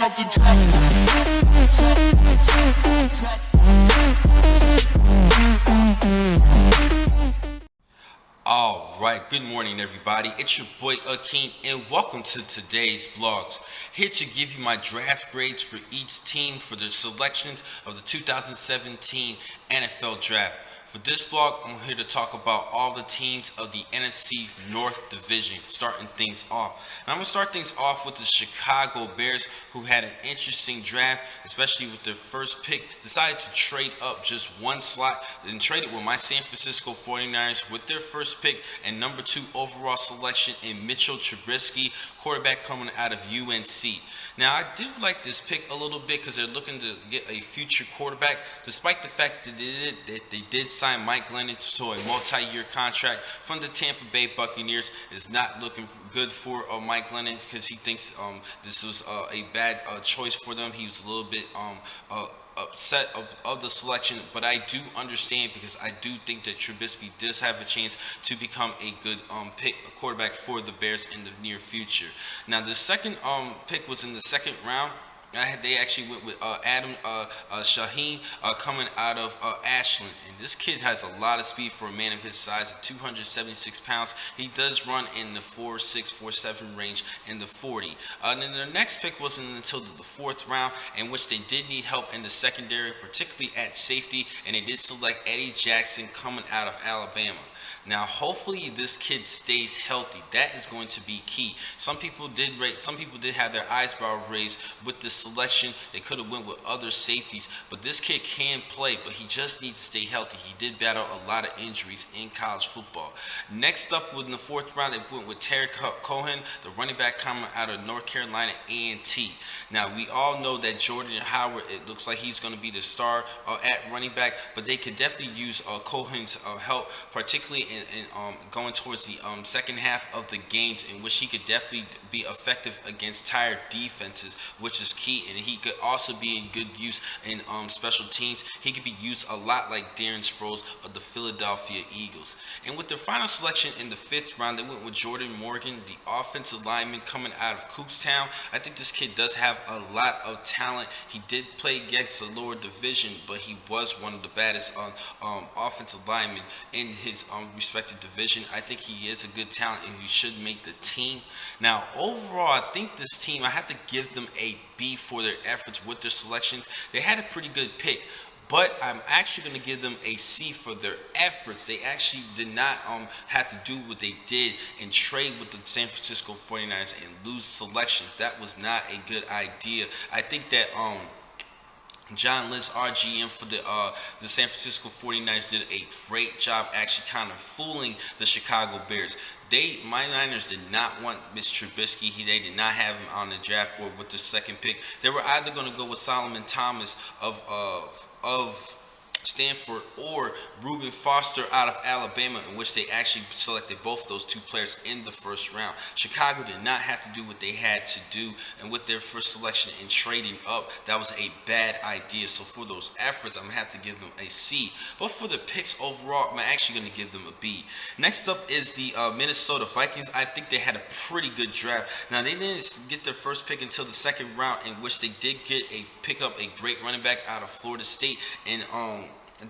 off the drop. Alright, good morning everybody, it's your boy Akin and welcome to today's vlogs. Here to give you my draft grades for each team for the selections of the 2017 NFL Draft. For this vlog, I'm here to talk about all the teams of the NFC North Division, starting things off. And I'm going to start things off with the Chicago Bears, who had an interesting draft, especially with their first pick. Decided to trade up just one slot, then traded with my San Francisco 49ers with their first pick and number 2 overall selection in Mitchell Trubisky, quarterback coming out of UNC. Now, I do like this pick a little bit because they're looking to get a future quarterback, despite the fact that they did sign Mike Glennon to a multi-year contract from the Tampa Bay Buccaneers. It's not looking good for Mike Glennon because he thinks this was a bad choice for them. He was a little bit upset of the selection, but I do understand because I do think that Trubisky does have a chance to become a good quarterback for the Bears in the near future. Now, the second pick was in the second round. They actually went with Adam Shaheen coming out of Ashland. And this kid has a lot of speed for a man of his size at 276 pounds. He does run in the 4.6, 4.7 range in the 40. And then their next pick wasn't until the 4th round, in which they did need help in the secondary, particularly at safety. And they did select Eddie Jackson coming out of Alabama. Now, hopefully this kid stays healthy. That is going to be key. Some people did have their eyebrow raised with this selection. They could have went with other safeties, but this kid can play, but he just needs to stay healthy. He did battle a lot of injuries in college football. Next up, in the 4th round, they went with Terry Cohen, the running back coming out of North Carolina A&T. Now, we all know that Jordan Howard, it looks like he's going to be the star at running back, but they could definitely use Cohen's help, particularly in going towards the second half of the games, in which he could definitely be effective against tired defenses, which is key. And he could also be in good use in special teams. He could be used a lot like Darren Sproles of the Philadelphia Eagles. And with their final selection in the 5th round, they went with Jordan Morgan, the offensive lineman coming out of Cookstown. I think this kid does have a lot of talent. He did play against the lower division, but he was one of the baddest offensive linemen in his respective division. I think he is a good talent and he should make the team. Now, overall, I think this team, I have to give them a B for their efforts with their selections. They had a pretty good pick, but I'm actually going to give them a C for their efforts. They actually did not have to do what they did and trade with the San Francisco 49ers and lose selections. That was not a good idea. I think that John Lynch, RGM for the San Francisco 49ers, did a great job actually kind of fooling the Chicago Bears. My Niners did not want Mr. Trubisky. They did not have him on the draft board with the second pick. They were either going to go with Solomon Thomas of Stanford or Reuben Foster out of Alabama, in which they actually selected both those two players in the 1st round. Chicago did not have to do what they had to do, and with their first selection and trading up, that was a bad idea. So for those efforts, I'm going to have to give them a C. But for the picks overall, I'm actually going to give them a B. Next up is the Minnesota Vikings. I think they had a pretty good draft. Now, they didn't get their first pick until the 2nd round, in which they did pick up a great running back out of Florida State in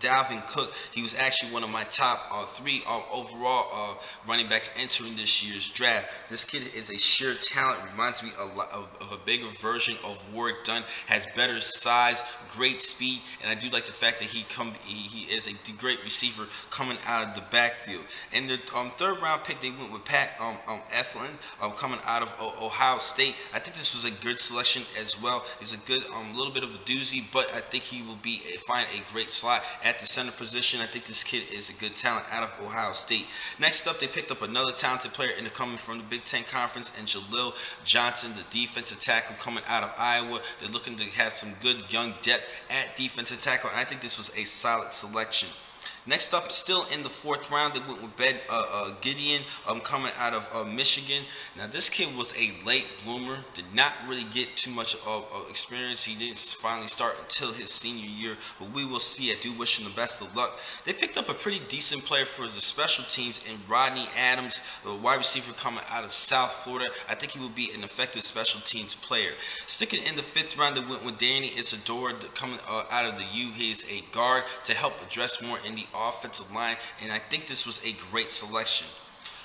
Dalvin Cook. He was actually one of my top 3 overall running backs entering this year's draft. This kid is a sheer talent. Reminds me a lot of a bigger version of Warrick Dunn. Has better size, great speed, and I do like the fact that he is a great receiver coming out of the backfield. In the 3rd round pick, they went with Pat Eflin coming out of Ohio State. I think this was a good selection as well. He's a good little bit of a doozy, but I think he will find a great slot at the center position. I think this kid is a good talent out of Ohio State. Next up, they picked up another talented player coming from the Big Ten Conference, and Jaleel Johnson, the defensive tackle coming out of Iowa. They're looking to have some good young depth at defensive tackle, and I think this was a solid selection. Next up, still in the 4th round, they went with Ben Gideon coming out of Michigan. Now, this kid was a late bloomer, did not really get too much of experience. He didn't finally start until his senior year, but we will see. I do wish him the best of luck. They picked up a pretty decent player for the special teams in Rodney Adams, the wide receiver coming out of South Florida. I think he will be an effective special teams player. Sticking in the 5th round, they went with Danny Isidore coming out of the U. He is a guard to help address more in the offensive line, and I think this was a great selection.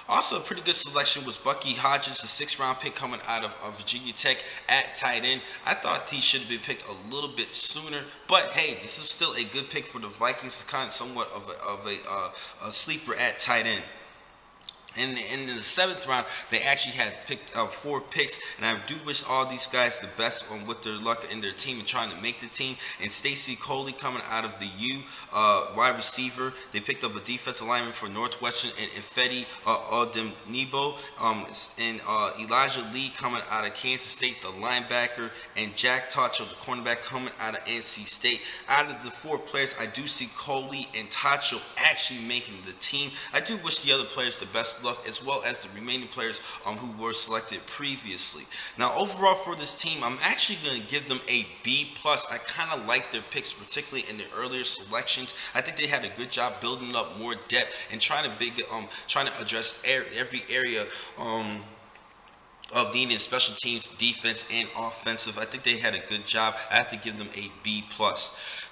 Also, a pretty good selection was Bucky Hodges, the 6th round pick coming out of Virginia Tech at tight end. I thought he should have been picked a little bit sooner, but hey, this is still a good pick for the Vikings. It's kind of somewhat of a sleeper at tight end. And in the 7th round, they actually had picked 4 picks, and I do wish all these guys the best with their luck in their team and trying to make the team. And Stacy Coley coming out of the U, wide receiver. They picked up a defensive lineman for Northwestern and Ifedi Odemnibo, and Elijah Lee coming out of Kansas State, the linebacker, and Jack Tacho, the cornerback, coming out of NC State. Out of the 4 players, I do see Coley and Tacho actually making the team. I do wish the other players the best luck, as well as the remaining players who were selected previously. Now, overall for this team, I'm actually going to give them a B+. I kind of like their picks, particularly in the earlier selections. I think they had a good job building up more depth and trying to address every area of needing special teams, defense, and offensive. I think they had a good job. I have to give them a B+.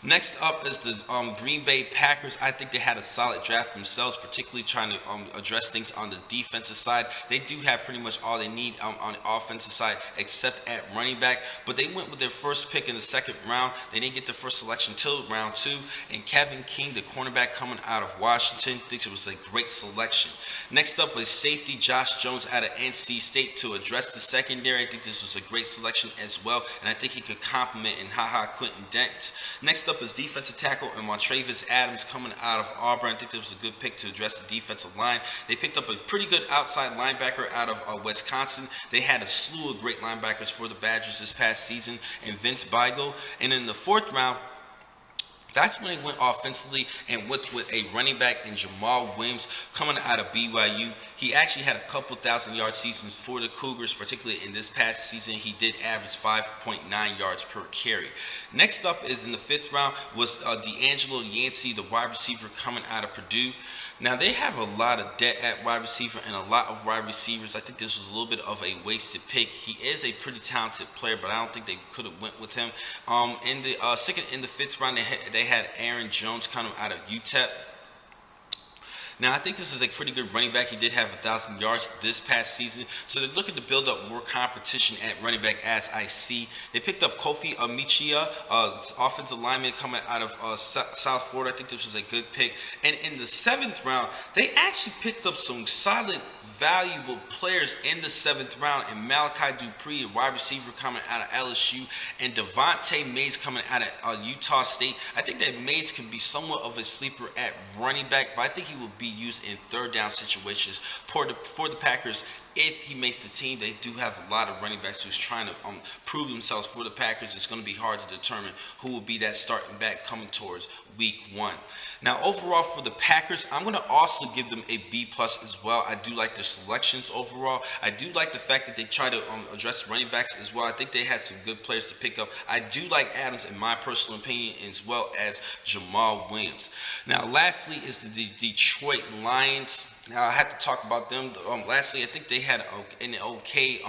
Next up is the Green Bay Packers. I think they had a solid draft themselves, particularly trying to address things on the defensive side. They do have pretty much all they need on the offensive side, except at running back. But they went with their first pick in the 2nd round. They didn't get their first selection till round 2. And Kevin King, the cornerback coming out of Washington, thinks it was a great selection. Next up was safety Josh Jones out of NC State to address the secondary. I think this was a great selection as well, and I think he could complement and Quentin Dent. Next up is defensive tackle and Montravis Adams coming out of Auburn. I think this was a good pick to address the defensive line. They picked up a pretty good outside linebacker out of Wisconsin. They had a slew of great linebackers for the Badgers this past season, and Vince Biegel. And in the 4th round, that's when they went offensively and went with a running back in Jamal Williams coming out of BYU. He actually had a couple 1,000-yard seasons for the Cougars, particularly in this past season. He did average 5.9 yards per carry. Next up is in the 5th round was Deangelo Yancey, the wide receiver coming out of Purdue. Now, they have a lot of depth at wide receiver and a lot of wide receivers. I think this was a little bit of a wasted pick. He is a pretty talented player, but I don't think they could have went with him. In the 5th round, they had Aaron Jones coming out of UTEP. Now, I think this is a pretty good running back. He did have 1,000 yards this past season. So they're looking to build up more competition at running back, as I see. They picked up Kofi Amichia, offensive lineman coming out of South Florida. I think this was a good pick. And in the 7th round, they actually picked up some solid, valuable players in the 7th round, and Malachi Dupree, a wide receiver coming out of LSU, and Devontae Mays coming out of Utah State. I think that Mays can be somewhat of a sleeper at running back, but I think he will be used in 3rd down situations for the Packers. If he makes the team, they do have a lot of running backs who's trying to prove themselves for the Packers. It's going to be hard to determine who will be that starting back coming towards week 1. Now, overall for the Packers, I'm going to also give them a B+ as well. I do like their selections overall. I do like the fact that they try to address running backs as well. I think they had some good players to pick up. I do like Adams, in my personal opinion, as well as Jamal Williams. Now, lastly is the Detroit Lions. Now, I have to talk about them. Lastly, I think they had an okay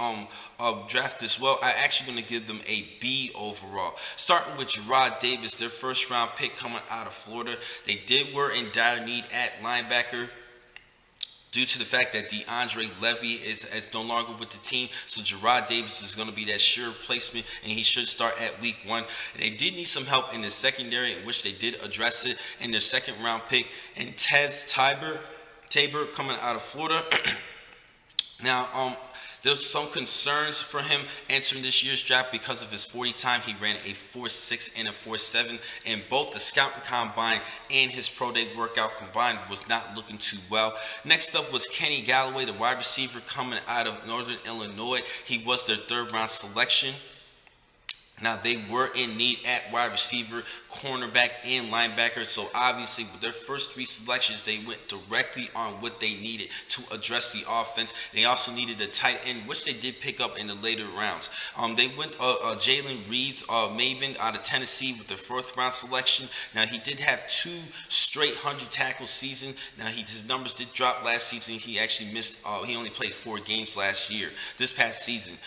draft as well. I'm actually going to give them a B overall. Starting with Gerard Davis, their 1st round pick coming out of Florida. They were in dire need at linebacker due to the fact that DeAndre Levy is no longer with the team. So Gerard Davis is going to be that sure replacement, and he should start at week 1. They did need some help in the secondary, in which they did address it in their 2nd round pick. And Tez Tabor coming out of Florida. Now, there's some concerns for him entering this year's draft because of his 40 time. He ran a 4.6 and a 4.7, and both the scouting combine and his pro day workout combined was not looking too well. Next up was Kenny Galloway, the wide receiver coming out of Northern Illinois. He was their 3rd round selection. Now, they were in need at wide receiver, cornerback, and linebacker. So, obviously, with their first 3 selections, they went directly on what they needed to address the offense. They also needed a tight end, which they did pick up in the later rounds. They went Jalen Reeves, Maven out of Tennessee with their 4th round selection. Now, he did have 2 straight 100-tackle season. Now, his numbers did drop last season. He actually missed, he only played 4 games this past season.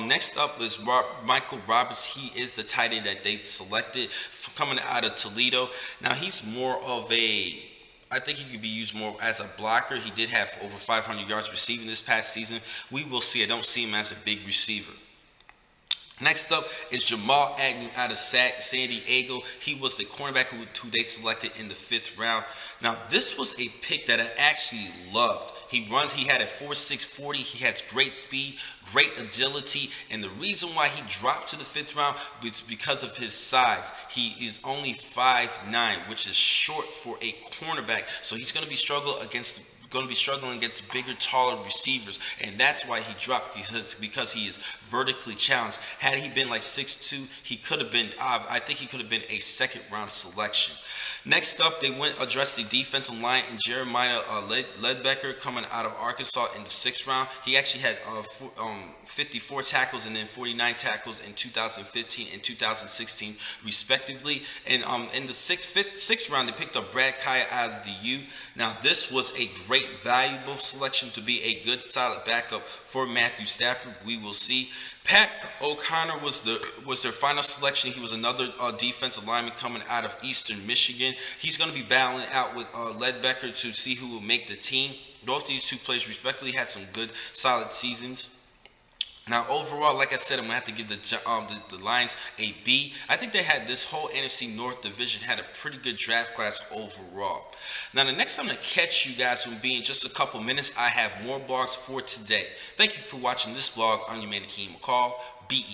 Next up is Michael Roberts. He is the tight end that they selected coming out of Toledo. Now, he's more of I think he could be used more as a blocker. He did have over 500 yards receiving this past season. We will see. I don't see him as a big receiver. Next up is Jamal Agnew out of San Diego. He was the cornerback who they selected in the 5th round. Now, this was a pick that I actually loved. He had a 4.6 40. He has great speed, great agility, and the reason why he dropped to the 5th round is because of his size. He is only 5'9", which is short for a cornerback. So he's going to be struggling against bigger, taller receivers, and that's why he dropped, because he is vertically challenged. Had he been like 6'2", he could have been. I think he could have been a 2nd round selection. Next up, they went address the defensive line and Jeremiah Ledbecker coming out of Arkansas in the 6th round. He actually had 54 tackles and then 49 tackles in 2015 and 2016 respectively. And in the 6th round, they picked up Brad Kaya out of the U. Now, this was a great, valuable selection to be a good, solid backup for Matthew Stafford. We will see. Pat O'Connor was their final selection. He was another defensive lineman coming out of Eastern Michigan. He's going to be battling out with Ledbecker to see who will make the team. Both these 2 players respectively had some good, solid seasons. Now, overall, like I said, I'm going to have to give the Lions a B. I think they had this whole NFC North division had a pretty good draft class overall. Now, the next time to catch you guys will be in just a couple minutes. I have more blogs for today. Thank you for watching this blog. I'm your man, Akin McCall. BE.